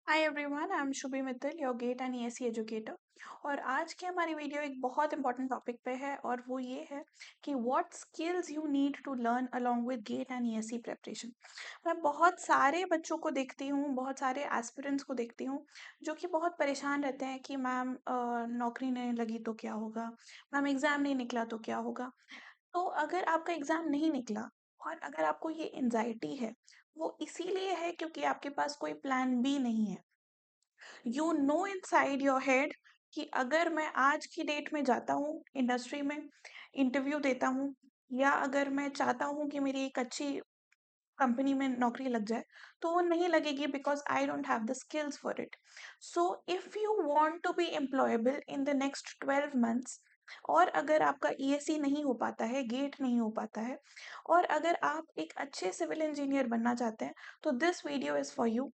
Hi everyone, I am Shubhi Mittal, your GATE and ESC educator. और आज की हमारी वीडियो एक बहुत इंपॉर्टेंट टॉपिक पे है और वो ये है कि what skills you need to learn along with GATE and ESC preparation. मैं बहुत सारे बच्चों को देखती हूँ, बहुत सारे एस्पिरेंट्स को देखती हूँ जो कि बहुत परेशान रहते हैं कि मैम नौकरी नहीं लगी तो क्या होगा, मैम एग्ज़ाम नहीं निकला तो क्या होगा। तो अगर आपका एग्ज़ाम नहीं निकला और अगर आपको ये एंजाइटी है, वो इसीलिए है क्योंकि आपके पास कोई प्लान बी नहीं है। You know inside your head कि अगर मैं आज की डेट में जाता हूँ इंडस्ट्री में, इंटरव्यू देता हूँ, या अगर मैं चाहता हूँ कि मेरी एक अच्छी कंपनी में नौकरी लग जाए, तो वो नहीं लगेगी because I don't have the skills for it. So if you want to be employable in the next 12 months, और अगर आपका ईएससी नहीं हो पाता है, गेट नहीं हो पाता है, और अगर आप एक अच्छे सिविल इंजीनियर बनना चाहते हैं, तो this video is for you.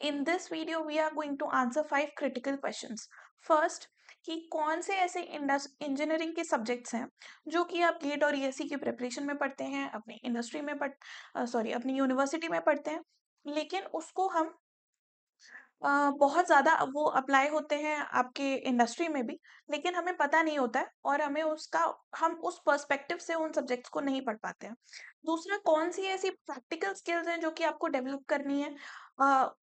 In this video, we are going to answer 5 critical questions. First, कि कौन से ऐसे इंजीनियरिंग के सब्जेक्ट्स हैं जो कि आप गेट और ईएससी की प्रिपरेशन में पढ़ते हैं, अपनी इंडस्ट्री में अपनी यूनिवर्सिटी में पढ़ते हैं, लेकिन उसको हम बहुत ज़्यादा वो अप्लाई होते हैं आपके इंडस्ट्री में भी, लेकिन हमें पता नहीं होता है और हम उस पर्सपेक्टिव से उन सब्जेक्ट्स को नहीं पढ़ पाते हैं। दूसरा, कौन-सी ऐसी प्रैक्टिकल स्किल्स हैं जो कि आपको डेवलप करनी है,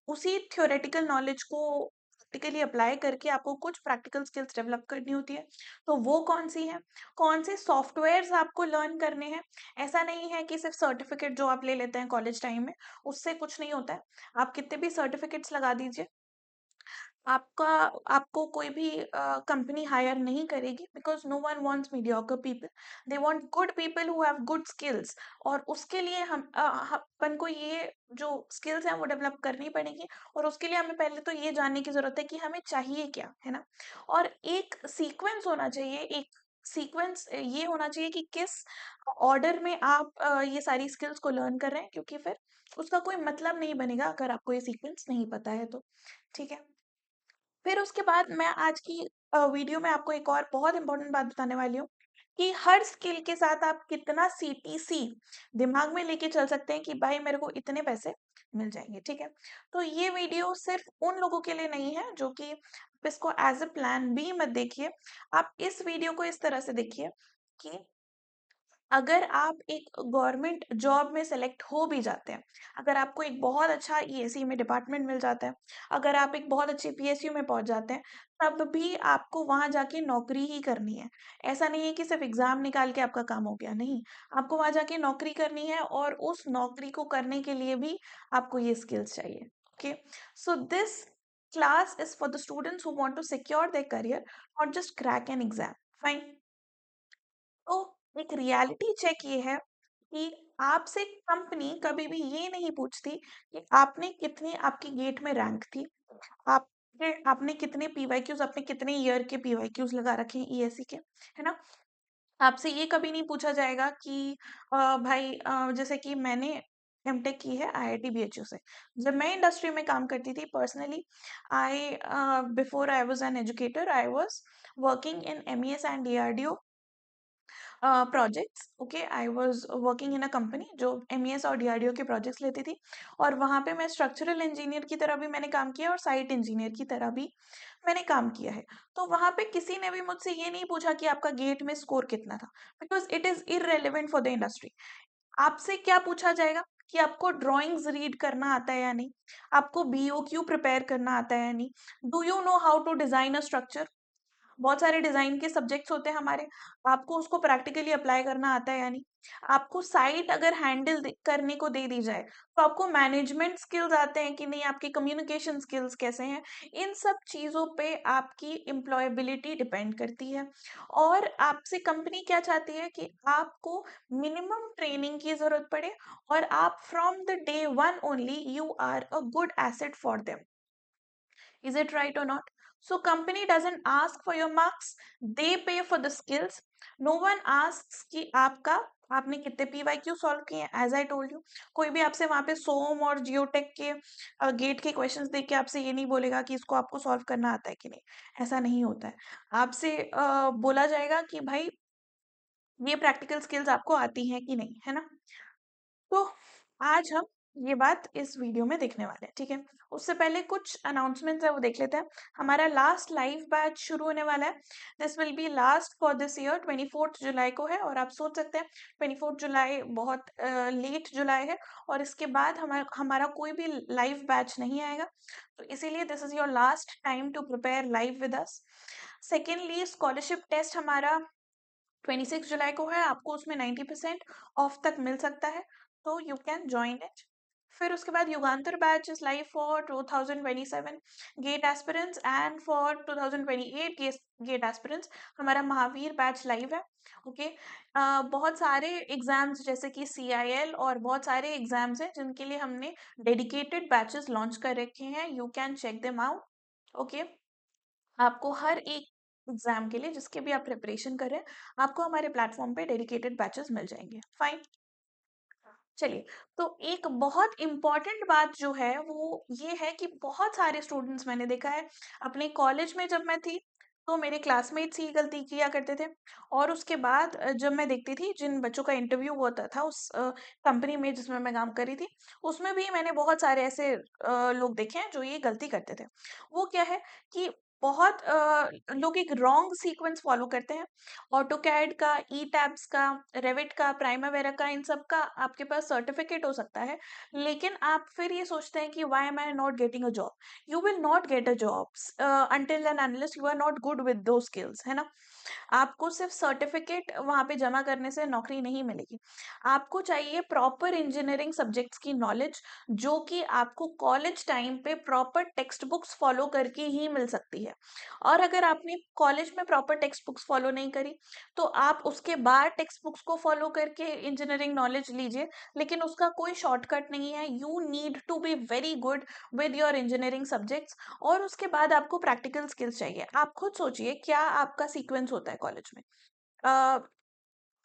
उसी थ्योरेटिकल नॉलेज को प्रैक्टिकली अप्लाई करके आपको कुछ प्रैक्टिकल स्किल्स डेवलप करनी होती है, तो वो कौन-सी हैं? कौन से सॉफ्टवेयर्स आपको लर्न करने हैं? ऐसा नहीं है कि सिर्फ सर्टिफिकेट जो आप ले लेते हैं कॉलेज टाइम में, उससे कुछ नहीं होता है। आप कितने भी सर्टिफिकेट्स लगा दीजिए, आपका आपको कोई भी कंपनी हायर नहीं करेगी, because no one wants mediocre people, they want good people who have good skills. और उसके लिए अपन को ये जो स्किल्स हैं वो डेवलप करनी पड़ेगी, और उसके लिए हमें पहले तो ये जानने की ज़रूरत है कि हमें चाहिए क्या, है ना। और एक सीक्वेंस होना चाहिए, एक सीक्वेंस ये होना चाहिए कि किस ऑर्डर में आप ये सारी स्किल्स को लर्न कर रहे हैं, क्योंकि फिर उसका कोई मतलब नहीं बनेगा अगर आपको ये सीक्वेंस नहीं पता है तो। ठीक है। फिर उसके बाद मैं आज की वीडियो में आपको एक और बहुत इम्पोर्टेंट बात बताने वाली हूँ कि हर स्किल के साथ आप कितना सीटीसी दिमाग में लेके चल सकते हैं कि भाई मेरे को इतने पैसे मिल जाएंगे। ठीक है। तो ये वीडियो सिर्फ उन लोगों के लिए नहीं है जो कि आप इसको एज अ प्लान बी मत देखिए। आप इस वीडियो को इस तरह से देखिए कि अगर आप एक गवर्नमेंट जॉब में सेलेक्ट हो भी जाते हैं, अगर आपको एक बहुत अच्छा ईएससी में डिपार्टमेंट मिल जाता है, अगर आप एक बहुत अच्छी पीएसयू में पहुंच जाते हैं, तब भी आपको वहां जाके नौकरी ही करनी है। ऐसा नहीं है कि सिर्फ एग्जाम निकाल के आपका काम हो गया, नहीं। आपको वहां जाके नौकरी करनी है, और उस नौकरी को करने के लिए भी आपको ये स्किल्स चाहिए। Okay. So this class is for the students who want to secure their career, not just crack an exam. Fine. तो एक रियलिटी चेक ये है कि आपसे कंपनी कभी भी ये नहीं पूछती कि आपने कितनी आपकी गेट में रैंक थी, आपने कितने पीवाईक्यूज, आपने कितने ईयर के पीवाईक्यूज लगा रखे हैं ईएससी के, है ना। आपसे ये कभी नहीं पूछा जाएगा कि भाई जैसे कि मैंने एमटेक की है आईआईटी बीएचयू से। जब मैं इंडस्ट्री में काम करती थी personally, I before I was an educator, I was working in MES and DRDO projects. Okay, I was working in a company जो एमईएस और डीआरडीओ के प्रोजेक्ट्स लेती थी, और वहाँ पे मैं स्ट्रक्चरल इंजीनियर की तरह भी मैंने काम किया और साइट इंजीनियर की तरह भी मैंने काम किया है। तो वहाँ पे किसी ने भी मुझसे ये नहीं पूछा कि आपका गेट में स्कोर कितना था, because it is irrelevant for the industry. आपसे क्या पूछा जाएगा कि आपको ड्राइंग्स रीड करना आता है या नहीं, आपको बीओक्यू प्रिपेयर करना आता है या नहीं, do you know how to design a structure. बहुत सारे डिज़ाइन के सब्जेक्ट्स होते हैं हमारे, आपको उसको प्रैक्टिकली अप्लाई करना आता है या नहीं। आपको साइट अगर करने को दे दी जाए, तो आपको मैनेजमेंट स्किल्स आते हैं कि नहीं, आपकी कम्युनिकेशन स्किल्स कैसे हैं। इन सब चीज़ों पे आपकी एम्प्लॉयबिलिटी डिपेंड करती है। और आपसे कंपनी क्या चाहती है कि आपको मिनिमम ट्रेनिंग की ज़रूरत पड़े, और आप from the day one only you are a good asset for them. Is it right or not? So company doesn't ask for your marks, they pay for the skills. No one asks कि आपने कितने PYQ solve किए हैं। As I told you, कोई भी आपसे वहाँ पे सोम और जियोटेक के गेट के क्वेश्चंस देख के आपसे ये नहीं बोलेगा कि इसको आपको सॉल्व करना आता है कि नहीं। ऐसा नहीं होता है। आपसे बोला जाएगा कि भाई ये प्रैक्टिकल स्किल्स आपको आती हैं कि नहीं, है ना। तो आज हम ये बात इस वीडियो में देखने वाले हैं, ठीक है। उससे पहले कुछ अनाउंसमेंट्स है वो देख लेते हैं। हमारा लास्ट लाइव बैच शुरू होने वाला है। This will be last for this year, 24 जुलाई को है। और आप सोच सकते हैं 24 जुलाई बहुत लेट जुलाई है, और इसके बाद हमारा कोई भी लाइव बैच नहीं आएगा। तो इसीलिए this is your last time to prepare live with us. Secondly, scholarship test हमारा 26 जुलाई को है। आपको उसमें 90% ऑफ तक मिल सकता है, तो यू कैन ज्वाइन इट। फिर उसके बाद Yugantar batch is live for 2027 GATE aspirants, and for 2028 GATE aspirants हमारा महावीर बैच लाइव है। ओके। बहुत सारे एग्जाम्स जैसे कि CIL और बहुत सारे एग्जाम्स हैं जिनके लिए हमने डेडिकेटेड बैचेस लॉन्च कर रखे हैं। You can check them out. Okay. आपको हर एक एग्जाम के लिए जिसके भी आप प्रिपरेशन कर रहे हैं, आपको हमारे प्लेटफॉर्म पे डेडिकेटेड बैचेस मिल जाएंगे। फाइन। चलिए, तो एक बहुत इम्पॉर्टेंट बात जो है वो ये है कि बहुत सारे स्टूडेंट्स मैंने देखा है अपने कॉलेज में, जब मैं थी तो मेरे क्लासमेट्स ही गलती किया करते थे। और उसके बाद जब मैं देखती थी जिन बच्चों का इंटरव्यू होता था उस कंपनी में जिसमें मैं काम कर रही थी, उसमें भी मैंने बहुत सारे ऐसे लोग देखे हैं जो ये गलती करते थे। वो क्या है कि बहुत लोग एक रॉन्ग सीक्वेंस फॉलो करते हैं। ऑटोकैड का, ई टैब्स का, रेविट का, प्राइमावेरा का, इन सब का आपके पास सर्टिफिकेट हो सकता है, लेकिन आप फिर ये सोचते हैं कि why am I not getting a job. You will not get a job until and unless you are not good with those skills, है ना। आपको सिर्फ सर्टिफिकेट वहां पे जमा करने से नौकरी नहीं मिलेगी। आपको चाहिए प्रॉपर इंजीनियरिंग सब्जेक्ट्स की नॉलेज, जो कि आपको कॉलेज टाइम पे प्रॉपर टेक्स्ट बुक्स फॉलो करके ही मिल सकती है। और अगर आपने कॉलेज में प्रॉपर टेक्स्ट बुक्स फॉलो नहीं करी, तो आप उसके बाद टेक्स्ट बुक्स को फॉलो करके इंजीनियरिंग नॉलेज लीजिए, लेकिन उसका कोई शॉर्टकट नहीं है। You need to be very good with your engineering subjects. और उसके बाद आपको प्रैक्टिकल स्किल्स चाहिए। आप खुद सोचिए क्या आपका सीक्वेंस होता है कॉलेज में। अ,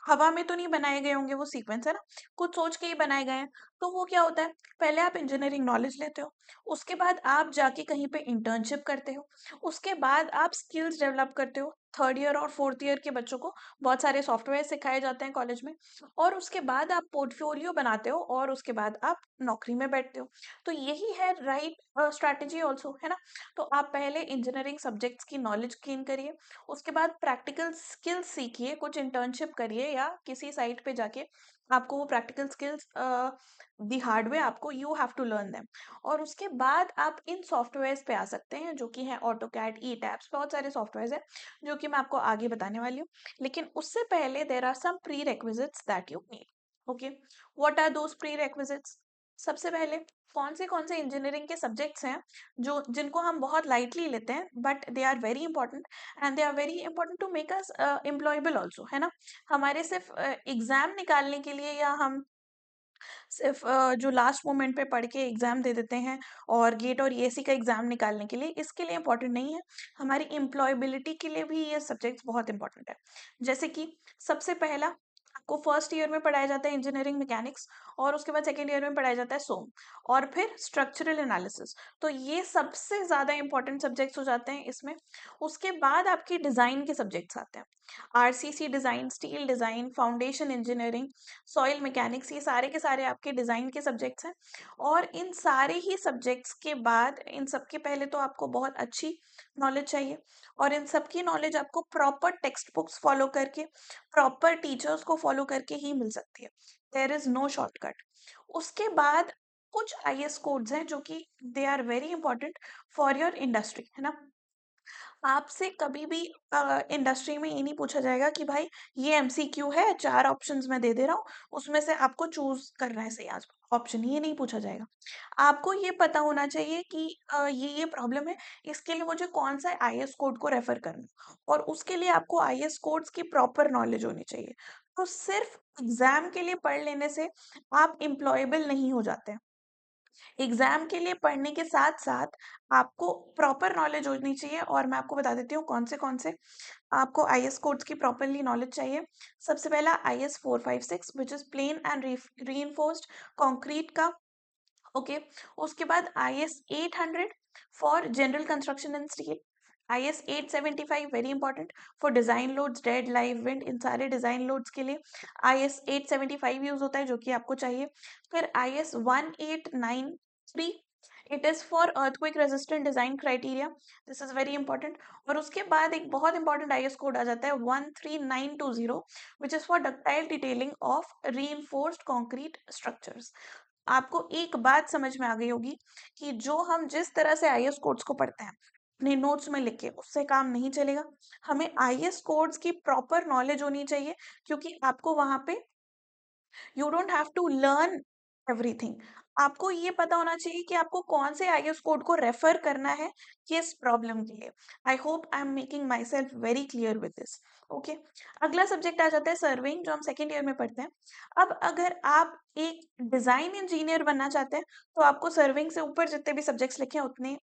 हवा में तो नहीं बनाए गए होंगे वो सीक्वेंस, है ना। कुछ सोच के ही बनाए गए हैं। तो वो क्या होता है, पहले आप इंजीनियरिंग नॉलेज लेते हो, उसके बाद आप जाके कहीं पे इंटर्नशिप करते हो, उसके बाद आप स्किल्स डेवलप करते हो। थर्ड ईयर और फोर्थ ईयर के बच्चों को बहुत सारे सॉफ्टवेयर सिखाए जाते हैं कॉलेज में। और उसके बाद आप पोर्टफोलियो बनाते हो, और उसके बाद आप नौकरी में बैठते हो। तो यही है राइट स्ट्रैटेजी ऑल्सो, है ना। तो आप पहले इंजीनियरिंग सब्जेक्ट्स की नॉलेज गेन करिए, उसके बाद प्रैक्टिकल स्किल्स सीखिए, कुछ इंटर्नशिप करिए या किसी साइट पे जाके आपको वो practical skills the hard way आपको you have to learn them. और उसके बाद आप इन सॉफ्टवेयर्स पे आ सकते हैं जो कि हैं ऑटोकैड, ई टैब्स, बहुत सारे सॉफ्टवेयर्स हैं जो कि मैं आपको आगे बताने वाली हूँ। लेकिन उससे पहले there are some prerequisites that you need. Okay, what are those prerequisites? सबसे पहले कौन से इंजीनियरिंग के सब्जेक्ट्स हैं जो जिनको हम बहुत लाइटली लेते हैं, but they are very important, and they are very important to make us employable also, है ना। हमारे सिर्फ एग्जाम निकालने के लिए, या हम सिर्फ जो लास्ट मोमेंट पे पढ़ के एग्जाम दे देते हैं और गेट और ESE का एग्जाम निकालने के लिए, इसके लिए इंपॉर्टेंट नहीं है। हमारी एम्प्लॉयबिलिटी के लिए भी ये सब्जेक्ट्स बहुत इंपॉर्टेंट है। जैसे कि सबसे पहला आपको फर्स्ट ईयर में पढ़ाया जाता है इंजीनियरिंग मैकेनिक्स, और उसके बाद सेकेंड ईयर में पढ़ाया जाता है सोम, और फिर स्ट्रक्चरल एनालिसिस। तो ये सबसे ज्यादा इंपॉर्टेंट सब्जेक्ट्स हो जाते हैं इसमें। उसके बाद आपके डिजाइन के सब्जेक्ट्स आते हैं, RCC design, steel design, foundation engineering, soil mechanics, ये सारे के सारे आपके डिजाइन के सब्जेक्ट्स हैं। और इन सारे ही सब्जेक्ट्स के बाद, इन सब के पहले तो आपको बहुत अच्छी नॉलेज चाहिए, और इन सब की नॉलेज आपको प्रॉपर टेक्स्ट बुक्स फॉलो करके, प्रॉपर टीचर्स को फॉलो करके ही मिल सकती है। There is no shortcut. उसके बाद कुछ IS कोड्स हैं जो कि they are very important for your industry, है ना। आपसे कभी भी इंडस्ट्री में ये नहीं पूछा जाएगा कि भाई ये MCQ है, 4 ऑप्शंस मैं दे दे रहा हूँ, उसमें से आपको चूज करना है सही ऑप्शन, ये नहीं पूछा जाएगा। आपको ये पता होना चाहिए कि ये प्रॉब्लम है, इसके लिए मुझे कौन सा IS कोड को रेफर करना है, और उसके लिए आपको IS कोड्स की प्रॉपर नॉलेज होनी चाहिए। तो सिर्फ एग्जाम के लिए पढ़ लेने से आप एम्प्लॉयबल नहीं हो जाते। एग्जाम के लिए पढ़ने के साथ साथ आपको प्रॉपर नॉलेज होनी चाहिए, और मैं आपको बता देती हूँ कौन से आपको IS कोड्स की प्रॉपरली नॉलेज चाहिए। सबसे पहला IS 456 which is plain and reinforced concrete का। ओके। उसके बाद IS 800 for general construction and steel, IS 875 very important for design loads, dead, live, wind, इन सारे डिजाइन लोड्स के लिए IS 875 यूज होता है, जो कि आपको चाहिए। फिर IS 1893, it is for earthquake resistant design criteria, this is very important. और उसके बाद एक बहुत इंपॉर्टेंट IS कोड आ जाता है 13920, which is for ductile detailing of reinforced concrete structures. आपको एक बात समझ में आ गई होगी कि जो हम जिस तरह से IS कोड्स को पढ़ते हैं अपने नोट्स में लिख के, उससे काम नहीं चलेगा। हमें IS कोड्स की प्रॉपर नॉलेज होनी चाहिए, क्योंकि आपको वहां पे you don't have to learn everything. आपको ये पता होना चाहिए कि आपको कौन से IS कोड को रेफर करना है किस प्रॉब्लम के लिए। I hope I am making my self very clear with this. Okay, अगला सब्जेक्ट आ जाता है सर्वेइंग, जो हम सेकेंड ईयर में पढ़ते हैं। अब अगर आप एक डिजाइन इंजीनियर बनना चाहते हैं, तो आपको सर्वेइंग से ऊपर जितने भी सब्जेक्ट्स लिखे हैं उतने,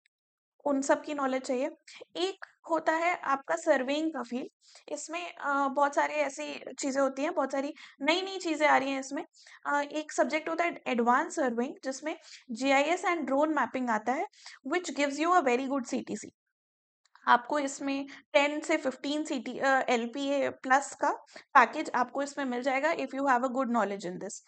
उन सब की नॉलेज चाहिए। एक होता है आपका सर्वेइंग का फील्ड, इसमें बहुत सारी ऐसी चीज़ें होती हैं, बहुत सारी नई-नई चीज़ें आ रही हैं इसमें। एक सब्जेक्ट होता है एडवांस सर्वेइंग, जिसमें GIS एंड ड्रोन मैपिंग आता है, which gives you a very good CTC। आपको इसमें 10 से 15 LPA प्लस का पैकेज आपको इसमें मिल जाएगा if you have a good knowledge in this.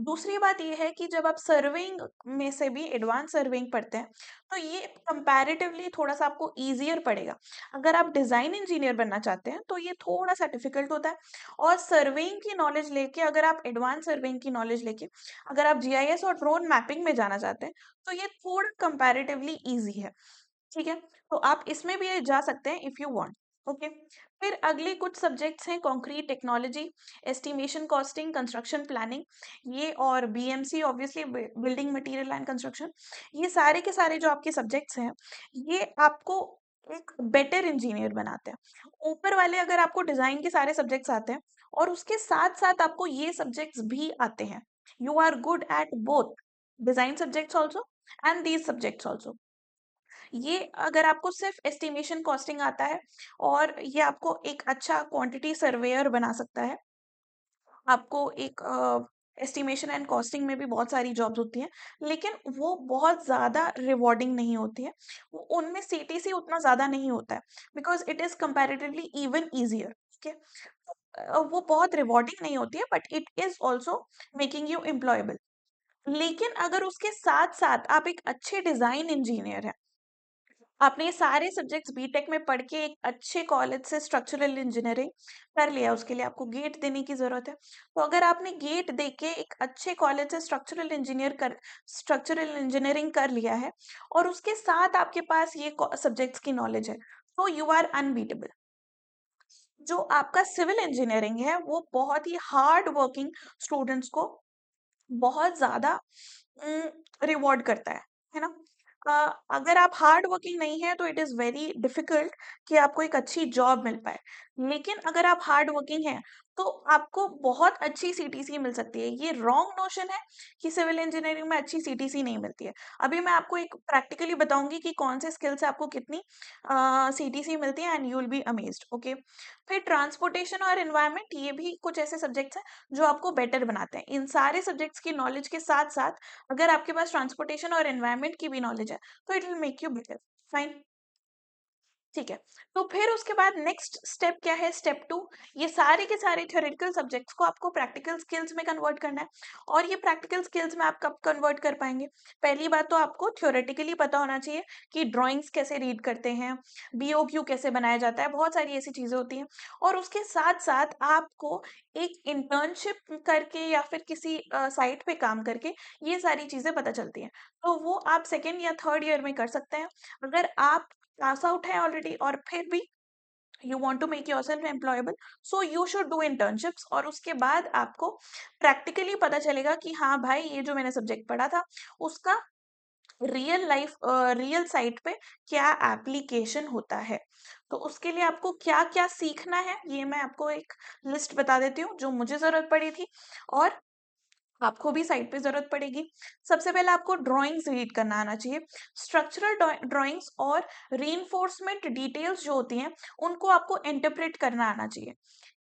दूसरी बात ये है कि जब आप सर्वेइंग में से भी एडवांस सर्वेइंग पढ़ते हैं, तो ये कंपैरेटिवली थोड़ा सा आपको ईजियर पड़ेगा। अगर आप डिजाइन इंजीनियर बनना चाहते हैं तो ये थोड़ा सा डिफिकल्ट होता है। और सर्वेइंग की नॉलेज लेके, अगर आप एडवांस सर्वेइंग की नॉलेज लेके अगर आप GIS और ड्रोन मैपिंग में जाना चाहते हैं, तो ये थोड़ा कंपैरेटिवली ईजी है। ठीक है, तो आप इसमें भी जा सकते हैं इफ यू वांट। ओके, फिर अगले कुछ सब्जेक्ट्स हैं concrete technology, estimation, costing, construction planning, ये और BMC obviously building material and construction. ये सारे के सारे जो आपके सब्जेक्ट्स हैं, ये आपको एक बेटर इंजीनियर बनाते हैं। ऊपर वाले अगर आपको डिजाइन के सारे सब्जेक्ट्स आते हैं और उसके साथ साथ आपको ये सब्जेक्ट्स भी आते हैं, you are good at both design subjects also and these subjects also. ये अगर आपको सिर्फ एस्टिमेशन कॉस्टिंग आता है, और ये आपको एक अच्छा क्वांटिटी सर्वेयर बना सकता है। आपको एक एस्टिमेशन एंड कॉस्टिंग में भी बहुत सारी जॉब्स होती हैं, लेकिन वो बहुत ज़्यादा रिवॉर्डिंग नहीं होती है। उनमें CTC उतना ज़्यादा नहीं होता है, because it is comparatively even easier. ठीक है, वो बहुत रिवॉर्डिंग नहीं होती है, but it is also making you employable. लेकिन अगर उसके साथ साथ आप एक अच्छे डिजाइन इंजीनियर हैं, आपने ये सारे सब्जेक्ट्स बीटेक में पढ़ के एक अच्छे कॉलेज से स्ट्रक्चरल इंजीनियरिंग कर लिया, उसके लिए आपको गेट देने की जरूरत है। तो अगर आपने गेट दे के एक अच्छे कॉलेज से स्ट्रक्चरल इंजीनियरिंग कर लिया है, और उसके साथ आपके पास ये सब्जेक्ट्स की नॉलेज है, तो यू आर अनबीटेबल। जो आपका सिविल इंजीनियरिंग है, वो बहुत ही हार्ड वर्किंग स्टूडेंट्स को बहुत ज़्यादा रिवॉर्ड करता है ना? अगर आप हार्ड वर्किंग नहीं है, तो इट इज़ वेरी डिफिकल्ट कि आपको एक अच्छी जॉब मिल पाए। लेकिन अगर आप हार्ड वर्किंग हैं, तो आपको बहुत अच्छी CTC मिल सकती है। ये रॉन्ग नोशन है कि सिविल इंजीनियरिंग में अच्छी CTC नहीं मिलती है। अभी मैं आपको एक प्रैक्टिकली बताऊंगी कि कौन से स्किल से आपको कितनी CTC मिलती है, and you will be amazed. Okay, फिर ट्रांसपोर्टेशन और एनवायरनमेंट, ये भी कुछ ऐसे सब्जेक्ट्स हैं जो आपको बेटर बनाते हैं। इन सारे सब्जेक्ट्स की नॉलेज के साथ साथ अगर आपके पास ट्रांसपोर्टेशन और एनवायरनमेंट की भी नॉलेज है, तो it will make you better. Fine, ठीक है। तो फिर उसके बाद नेक्स्ट स्टेप क्या है, स्टेप 2। ये सारे के सारे थ्योरेटिकल सब्जेक्ट्स को आपको प्रैक्टिकल स्किल्स में कन्वर्ट करना है। और ये प्रैक्टिकल स्किल्स में आप कब कन्वर्ट कर पाएंगे? पहली बात तो आपको थ्योरेटिकली पता होना चाहिए कि ड्राइंग्स कैसे रीड करते हैं, BOQ कैसे बनाया जाता है, बहुत सारी ऐसी चीजें होती हैं। और उसके साथ साथ आपको एक इंटर्नशिप करके या फिर किसी साइट पे काम करके ये सारी चीजें पता चलती हैं। तो वो आप सेकेंड या थर्ड ईयर में कर सकते हैं। अगर आप पास आउट है ऑलरेडी और फिर भी you want to make yourself employable, so you should do internships. और उसके बाद आपको प्रैक्टिकली पता चलेगा कि हाँ भाई, ये जो मैंने सब्जेक्ट पढ़ा था उसका रियल साइट पे क्या एप्लीकेशन होता है। तो उसके लिए आपको क्या क्या सीखना है, ये मैं आपको एक लिस्ट बता देती हूँ जो मुझे जरूरत पड़ी थी, और आपको भी साइट पे जरूरत पड़ेगी। सबसे पहले आपको ड्राइंग्स रीड करना आना चाहिए। स्ट्रक्चरल ड्राइंग्स और रीइंफोर्समेंट डिटेल्स जो होती हैं, उनको आपको इंटरप्रेट करना आना चाहिए।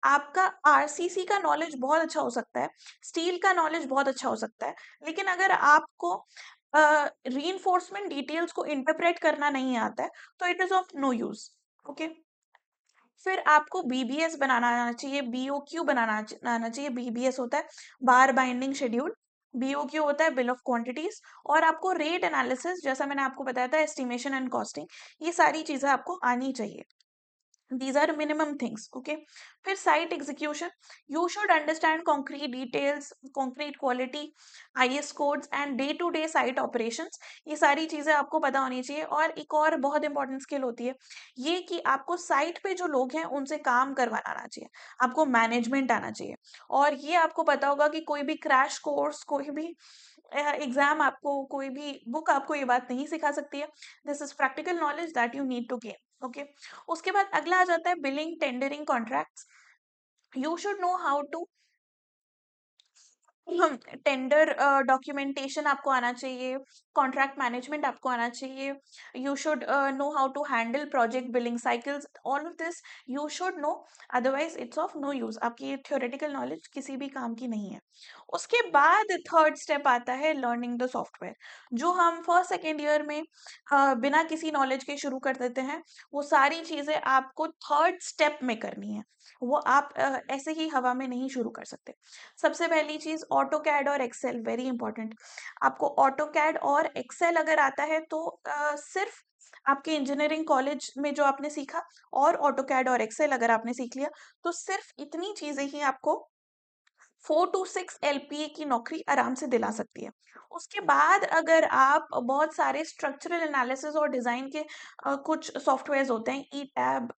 आपका RCC का नॉलेज बहुत अच्छा हो सकता है, स्टील का नॉलेज बहुत अच्छा हो सकता है, लेकिन अगर आपको रीइंफोर्समेंट डिटेल्स को इंटरप्रेट करना नहीं आता है, तो it is of no use. Okay. फिर आपको बीबीएस बनाना आना चाहिए, बीओक्यू बनाना आना चाहिए। बीबीएस होता है बार बाइंडिंग शेड्यूल, बीओक्यू होता है बिल ऑफ क्वांटिटीज, और आपको रेट एनालिसिस, जैसा मैंने आपको बताया था, एस्टिमेशन एंड कॉस्टिंग, ये सारी चीजें आपको आनी चाहिए। These are minimum things, okay? फिर site execution, you should understand concrete details, concrete quality, IS codes and day to day site operations। ये सारी चीजें आपको पता होनी चाहिए। और एक और बहुत इंपॉर्टेंट स्किल होती है ये कि आपको साइट पे जो लोग हैं उनसे काम करवाना आना चाहिए, आपको मैनेजमेंट आना चाहिए। और ये आपको पता होगा कि कोई भी क्रैश कोर्स, कोई भी एग्जाम आपको, कोई भी बुक आपको ये बात नहीं सिखा सकती है। This is practical knowledge that you need to gain, okay? उसके बाद अगला आ जाता है billing, tendering, contracts. You should know how to hmm tender documentation आपको आना चाहिए, कॉन्ट्रैक्ट मैनेजमेंट आपको आना चाहिए, you should know how to handle project billing cycles, all of this you should know, otherwise it's of no use. आपकी theoretical knowledge किसी भी काम की नहीं है। उसके बाद थर्ड स्टेप आता है लर्निंग द सॉफ्टवेयर, जो हम फर्स्ट सेकेंड ईयर में बिना किसी नॉलेज के शुरू कर देते हैं। वो सारी चीजें आपको थर्ड स्टेप में करनी है, वो आप ऐसे ही हवा में नहीं शुरू कर सकते। सबसे पहली चीज ऑटो कैड और एक्सेल, वेरी इंपॉर्टेंट। आपको ऑटो कैड और एक्सेल अगर आता है तो सिर्फ आपके इंजीनियरिंग कॉलेज में जो आपने सीखा, और ऑटो कैड और एक्सेल अगर आपने सीख लिया, तो सिर्फ इतनी चीजें ही आपको 4 to 6 LPA की नौकरी आराम से दिला सकती है। उसके बाद अगर आप बहुत सारे स्ट्रक्चरल एनालिसिस और डिजाइन के कुछ सॉफ्टवेयर्स होते हैं, ई टैब,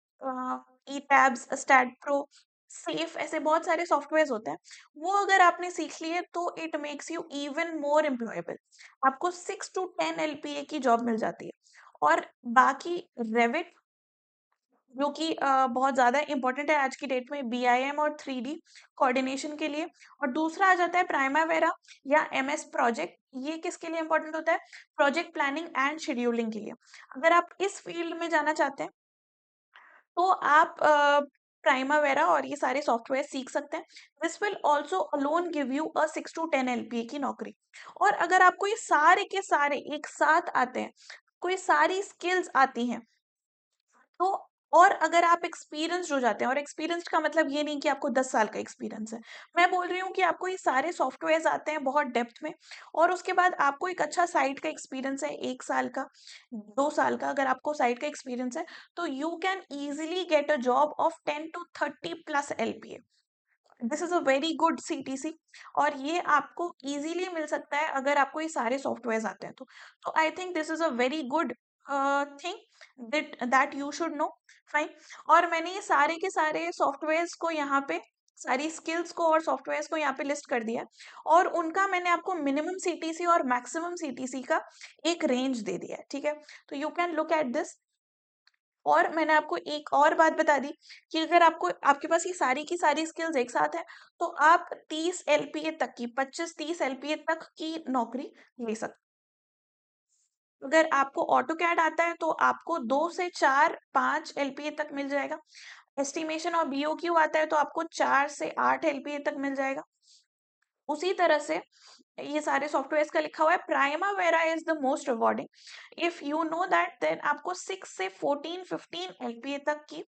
ई टैब्स, स्टैट प्रो, सेफ, ऐसे बहुत सारे सॉफ्टवेयर्स होते हैं, वो अगर आपने सीख लिए तो it makes you even more employable. आपको 6 to 10 LPA की जॉब मिल जाती है। और बाकी रेविट, जो कि बहुत ज़्यादा इम्पोर्टेंट है आज की डेट में, BIM और 3D कोऑर्डिनेशन के लिए। और दूसरा आ जाता है प्राइमावेरा या MS प्रोजेक्ट। ये किसके लिए इम्पोर्टेंट होता है? प्रोजेक्ट प्लानिंग एंड शेड्यूलिंग के लिए। अगर आप इस फील्ड में जाना चाहते हैं तो आप प्राइमावेरा और ये सारे सॉफ्टवेयर सीख सकते हैं। This will also alone give you a 6 to 10 LPA की नौकरी। और अगर आपको ये सारे के सारे एक साथ आते हैं, कोई सारी स्किल्स आती हैं, तो और अगर आप एक्सपीरियंस्ड हो जाते हैं, और एक्सपीरियंस्ड का मतलब ये नहीं कि आपको 10 साल का एक्सपीरियंस है, मैं बोल रही हूँ कि आपको ये सारे सॉफ्टवेयर्स आते हैं बहुत डेप्थ में, और उसके बाद आपको एक अच्छा साइट का एक्सपीरियंस है, 1 साल का, 2 साल का, अगर आपको साइट का एक्सपीरियंस है, तो you can easily get a job of 10 to 30 plus LPA। This is a very good CTC। और ये आपको इजीली मिल सकता है अगर आपको ये सारे सॉफ्टवेयर आते हैं तो I think this is a very good thing that you should no. Fine. और मैंने ये सारे के सारे सॉफ्टवेयर्स को यहाँ पे, सारी स्किल्स को और सॉफ्टवेयर्स को यहाँ पे लिस्ट कर दिया है, और उनका मैंने आपको मिनिमम CTC और मैक्सिमम CTC का एक रेंज दे दिया है, ठीक है? तो you can look at this. और मैंने आपको एक और बात बता दी कि अगर आपको, आपके पास ये सारी की सारी स्किल्स एक साथ है, तो आप 30 LPA तक की, 25-30 LPA तक की नौकरी ले सकते। अगर आपको ऑटो कैड आता है तो आपको 2 से 4-5 LPA तक मिल जाएगा। एस्टिमेशन और BOQ आता है तो आपको 4 से 8 LPA तक मिल जाएगा। उसी तरह से ये सारे सॉफ्टवेयर्स का लिखा हुआ है, Primavera is the most rewarding. If you know that, then आपको 6 से 14-15 LPA तक की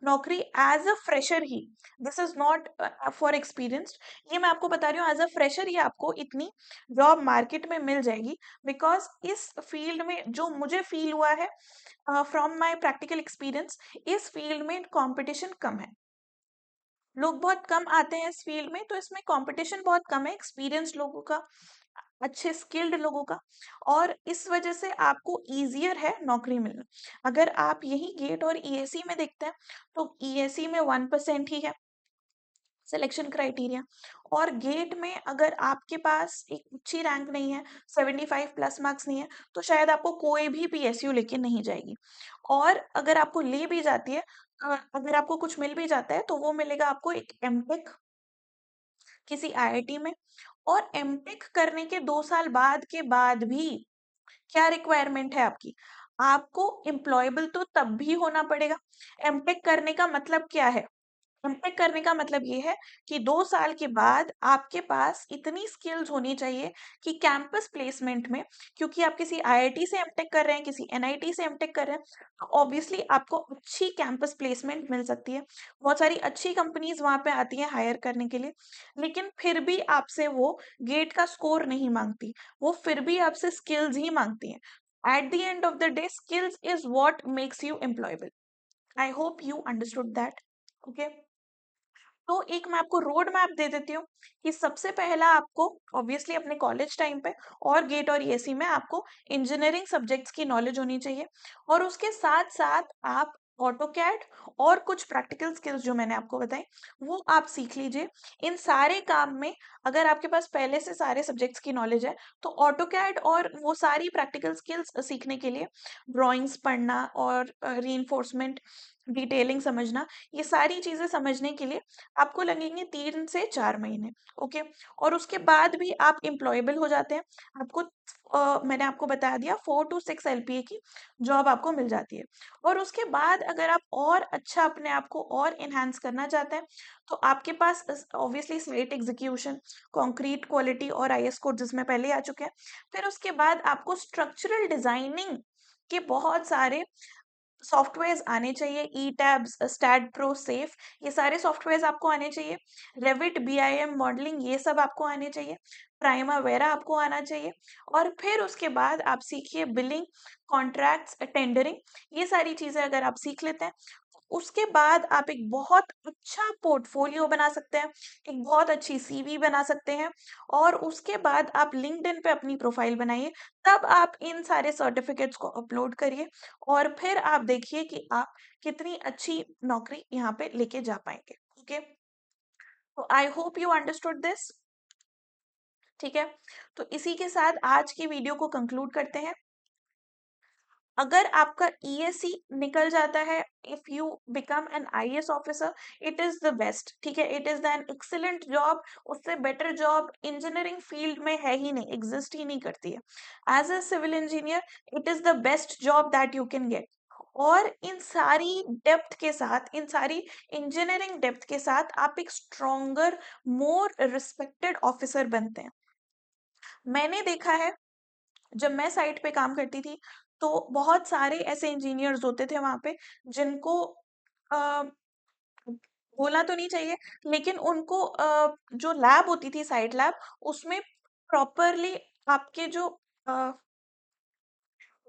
नौकरी एज अ फ्रेशर ही, this is not for experienced, ये मैं आपको बता रही हूँ, एज अ फ्रेशर ही आपको इतनी जॉब मार्केट में मिल जाएगी। बिकॉज इस फील्ड में जो मुझे फील हुआ है फ्रॉम माई प्रैक्टिकल एक्सपीरियंस, इस फील्ड में कंपटीशन कम है, लोग बहुत कम आते हैं इस फील्ड में, तो इसमें कंपटीशन बहुत कम है एक्सपीरियंस लोगों का, अच्छे स्किल्ड लोगों का, और इस वजह से आपको इजियर है नौकरी मिलना। अगर आप यही गेट और ESE में देखते हैं, तो ESE में 1% ही है सिलेक्शन क्राइटेरिया, और गेट में अगर आपके पास एक अच्छी रैंक नहीं है, 75 प्लस मार्क्स नहीं है, तो शायद आपको कोई भी PSU लेके नहीं जाएगी। और अगर आपको ले भी जाती है, अगर आपको कुछ मिल भी जाता है, तो वो मिलेगा आपको एक MTech किसी IIT में। और MTech करने के 2 साल बाद के बाद भी क्या रिक्वायरमेंट है आपकी? आपको एम्प्लॉयबल तो तब भी होना पड़ेगा। MTech करने का मतलब क्या है? एमटेक करने का मतलब ये है कि 2 साल के बाद आपके पास इतनी स्किल्स होनी चाहिए कि कैंपस प्लेसमेंट में, क्योंकि आप किसी आईआईटी से एमटेक कर रहे हैं, किसी एनआईटी से एमटेक कर रहे हैं, तो ऑब्वियसली आपको अच्छी कैंपस प्लेसमेंट मिल सकती है। बहुत सारी अच्छी कंपनीज़ वहाँ पे आती हैं हायर करने के लिए, लेकिन फिर भी आपसे वो गेट का स्कोर नहीं माँगती, वो फिर भी आपसे स्किल्स ही माँगती हैं। At the end of the day skills is what makes you employable. I hope you understood that. Okay. तो एक मैं आपको रोड मैप दे देती हूँ कि सबसे पहला आपको ऑब्वियसली अपने कॉलेज टाइम पे और गेट और ईएससी में आपको इंजीनियरिंग सब्जेक्ट्स की नॉलेज होनी चाहिए, और उसके साथ साथ आप ऑटोकैड और कुछ प्रैक्टिकल स्किल्स जो मैंने आपको बताई वो आप सीख लीजिए। इन सारे काम में अगर आपके पास पहले से सारे सब्जेक्ट्स की नॉलेज है, तो ऑटोकैड और वो सारी प्रैक्टिकल स्किल्स सीखने के लिए ड्राइंग्स पढ़ना और रीइंफोर्समेंट डिटेलिंग समझना, ये सारी चीजें समझने के लिए आपको लगेंगे 3 से 4 महीने। ओके। और उसके बाद भी आप एम्प्लॉयबल हो जाते हैं। आपको मैंने आपको बता दिया 4 to 6 LPA की जॉब आपको मिल जाती है। और उसके बाद अगर आप और अच्छा अपने आप को और इनहेंस करना चाहते हैं, तो आपके पास obviously slate execution, concrete quality और आईएस कोड जिसमें पहले आ चुके हैं। फिर उसके बाद आपको स्ट्रक्चरल डिजाइनिंग के बहुत सारे सॉफ्टवेयर्स आने चाहिए। ई टैब्स, स्टैड प्रो, सेफ, ये सारे सॉफ्टवेयर्स आपको आने चाहिए। रेविट, बीआईएम मॉडलिंग, ये सब आपको आने चाहिए। प्राइमावेरा आपको आना चाहिए। और फिर उसके बाद आप सीखिए बिलिंग, कॉन्ट्रैक्ट्स, टेंडरिंग, ये सारी चीजें अगर आप सीख लेते हैं, उसके बाद आप एक बहुत अच्छा पोर्टफोलियो बना सकते हैं, एक बहुत अच्छी सीवी बना सकते हैं, और उसके बाद आप लिंक्डइन पे अपनी प्रोफाइल बनाइए। तब आप इन सारे सर्टिफिकेट्स को अपलोड करिए, और फिर आप देखिए कि आप कितनी अच्छी नौकरी यहाँ पे लेके जा पाएंगे। ओके। तो I hope you understood this. ठीक है। तो इसी के साथ आज की वीडियो को कंक्लूड करते हैं। अगर आपका ईएससी निकल जाता है, if you become an IAS officer, it is the best. ठीक है, it is an excellent job. उससे बेटर जॉब इंजीनियरिंग फील्ड में है ही नहीं, एग्जिस्ट ही नहीं करती है। As a civil engineer it is the best job that you can get. और इन सारी डेप्थ के साथ, इन सारी इंजीनियरिंग डेप्थ के साथ आप एक स्ट्रोंगर, मोर रिस्पेक्टेड ऑफिसर बनते हैं। मैंने देखा है, जब मैं साइट पे काम करती थी, तो बहुत सारे ऐसे इंजीनियर्स होते थे वहां पे जिनको अ, बोलना तो नहीं चाहिए, लेकिन उनको जो लैब होती थी, साइट लैब, उसमें प्रॉपरली आपके जो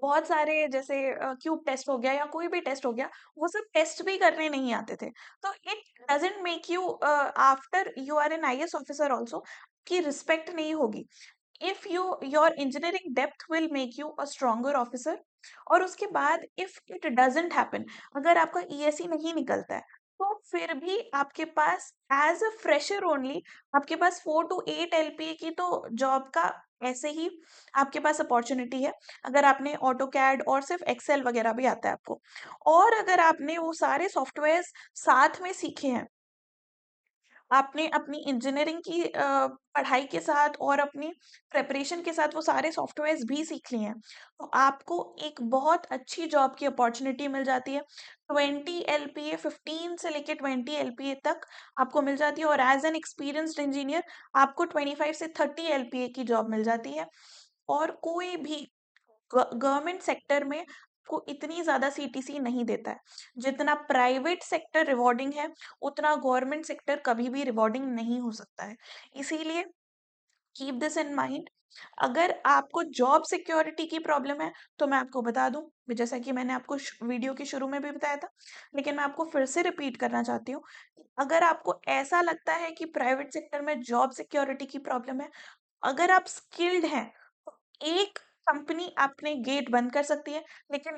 बहुत सारे जैसे क्यूब टेस्ट हो गया या कोई भी टेस्ट हो गया, वो सब टेस्ट भी करने नहीं आते थे। तो it doesn't make you, after you are an IAS officer also, की रिस्पेक्ट नहीं होगी। If you, your engineering depth will make you a stronger officer. और उसके बाद इफ इट डजंट हैपन, अगर आपका ईएससी नहीं निकलता है, तो फिर भी आपके पास एज अ फ्रेशर ओनली आपके पास 4 to 8 LPA की तो जॉब का ऐसे ही आपके पास अपॉर्चुनिटी है। अगर आपने ऑटो कैड और सिर्फ एक्सेल वगैरह भी आता है आपको, और अगर आपने वो सारे सॉफ्टवेयर्स साथ में सीखे हैं, आपने अपनी इंजीनियरिंग की पढ़ाई के साथ और अपनी प्रिपरेशन के साथ वो सारे सॉफ्टवेयर्स भी सीख लिए हैं, तो आपको एक बहुत अच्छी जॉब की अपॉर्चुनिटी मिल जाती है। 20 LPA, 15 से लेके 20 LPA तक आपको मिल जाती है, और एज एन एक्सपीरियंस्ड इंजीनियर आपको 25 से 30 LPA की जॉब मिल जाती है। और कोई भी गवर्नमेंट सेक्टर में को इतनी ज्यादा सीटीसी नहीं देता है। जितना प्राइवेट सेक्टर रिवॉर्डिंग है, उतना गवर्नमेंट सेक्टर कभी भी रिवॉर्डिंग नहीं हो सकता है। इसीलिए कीप दिस इन माइंड। अगर आपको जॉब सिक्योरिटी की प्रॉब्लम है, तो मैं आपको बता दूं, जैसा कि मैंने आपको वीडियो के शुरू में भी बताया था, लेकिन मैं आपको फिर से रिपीट करना चाहती हूँ। अगर आपको ऐसा लगता है कि प्राइवेट सेक्टर में जॉब सिक्योरिटी की प्रॉब्लम है, अगर आप स्किल्ड हैं, तो एक कंपनी अपने गेट बंद कर सकती है, लेकिन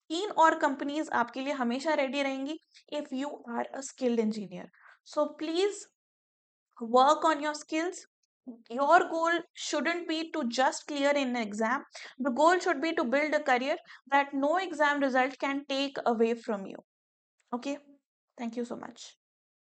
3 और कंपनीज आपके लिए हमेशा रेडी रहेंगी, if you are a skilled engineer. So please work on your skills. Your goal shouldn't be to just clear an exam. The goal should be to build a career that no exam result can take away from you. Okay, thank you so much.